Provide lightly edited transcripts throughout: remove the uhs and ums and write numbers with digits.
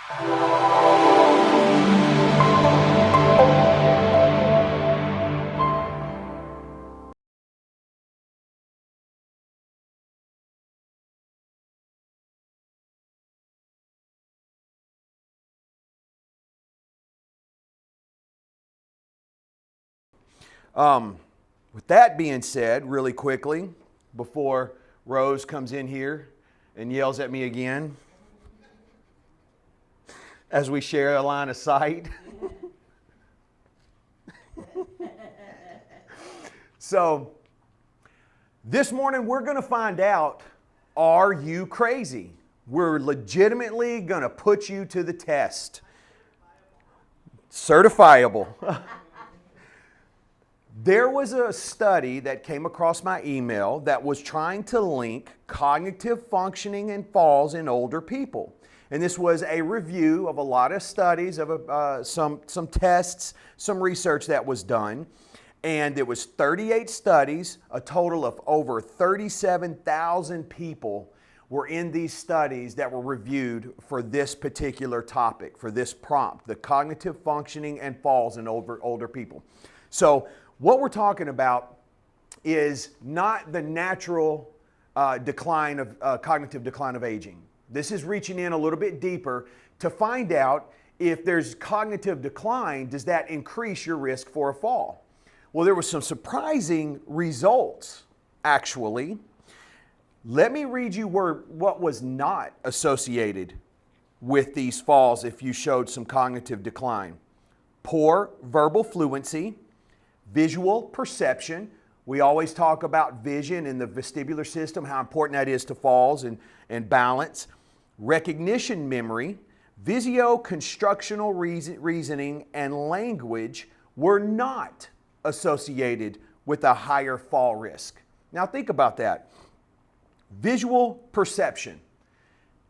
With that being said, really quickly, before Rose comes in here and yells at me again as we share a line of sight. So, this morning we're going to find out, are you crazy? We're legitimately going to put you to the test. Certifiable. There was a study that came across my email that was trying to link cognitive functioning and falls in older people. And this was a review of a lot of studies, of some tests, some research that was done. And it was 38 studies, a total of over 37,000 people were in these studies that were reviewed for this particular topic, for this prompt, the cognitive functioning and falls in older people. So what we're talking about is not the natural decline of cognitive decline of aging. This is reaching in a little bit deeper to find out if there's cognitive decline, does that increase your risk for a fall? Well, there were some surprising results, actually. Let me read you what was not associated with these falls if you showed some cognitive decline. Poor verbal fluency, visual perception. We always talk about vision in the vestibular system, how important that is to falls and balance. Recognition memory, visio-constructional reasoning, and language were not associated with a higher fall risk. Now think about that. Visual perception.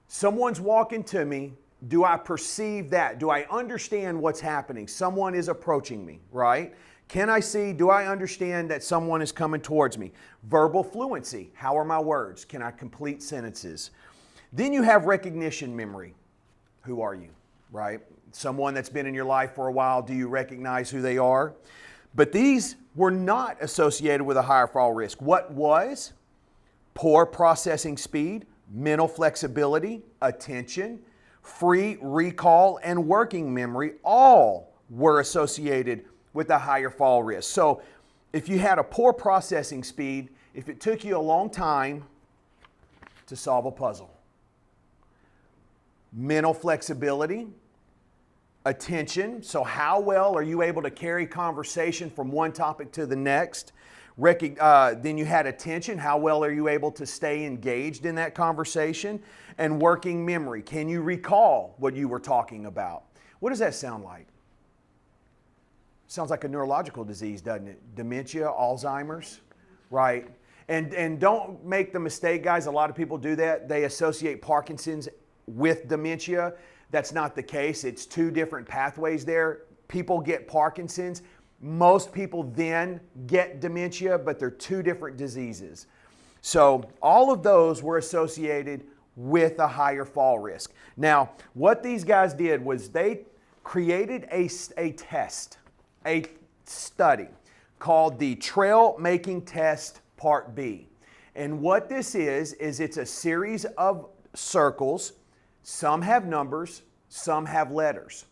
Someone's walking to me. Do I perceive that? Do I understand what's happening? Someone is approaching me, right? Can I see? Do I understand that someone is coming towards me? Verbal fluency. How are my words? Can I complete sentences? Then you have recognition memory. Who are you, right? Someone that's been in your life for a while. Do you recognize who they are? But these were not associated with a higher fall risk. What was? Poor processing speed, mental flexibility, attention, free recall, and working memory all were associated with a higher fall risk. So if you had a poor processing speed, if it took you a long time to solve a puzzle, mental flexibility, attention, so how well are you able to carry conversation from one topic to the next? Then you had attention, how well are you able to stay engaged in that conversation? And working memory, can you recall what you were talking about? What does that sound like? Sounds like a neurological disease, doesn't it? Dementia, Alzheimer's, right? And don't make the mistake, guys, a lot of people do that. They associate Parkinson's with dementia. That's not the case. It's two different pathways there. People get Parkinson's. Most people then get dementia, but they're two different diseases. So all of those were associated with a higher fall risk. Now, what these guys did was they created a test, a study called the Trail Making Test Part B. And what this is it's a series of circles. Some have numbers, some have letters.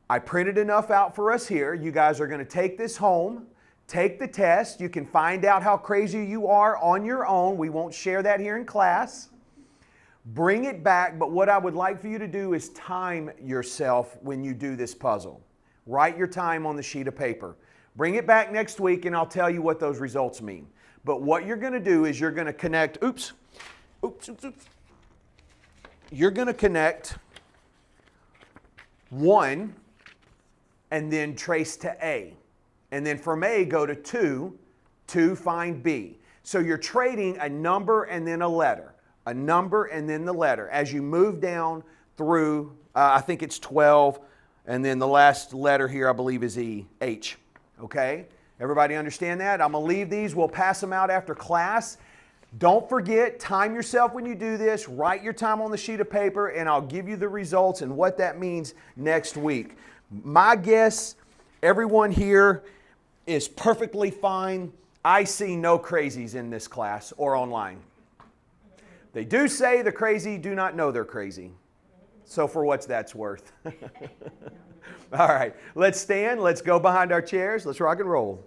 I printed enough out for us here. You guys are going to take this home, take the test. You can find out how crazy you are on your own. We won't share that here in class. Bring it back, but what I would like for you to do is time yourself when you do this puzzle. Write your time on the sheet of paper. Bring it back next week and I'll tell you what those results mean. But what you're going to do is you're going to connect, you're going to connect 1 and then trace to A. And then from A go to 2 find B. So you're trading a number and then a letter. A number and then the letter. As you move down through, I think it's 12, and then the last letter here I believe is E, H. Okay? Everybody understand that? I'm going to leave these. We'll pass them out after class. Don't forget, time yourself when you do this. Write your time on the sheet of paper, and I'll give you the results and what that means next week. My guess, everyone here is perfectly fine. I see no crazies in this class or online. They do say the crazy do not know they're crazy. So for what's that's worth. All right, let's stand. Let's go behind our chairs. Let's rock and roll.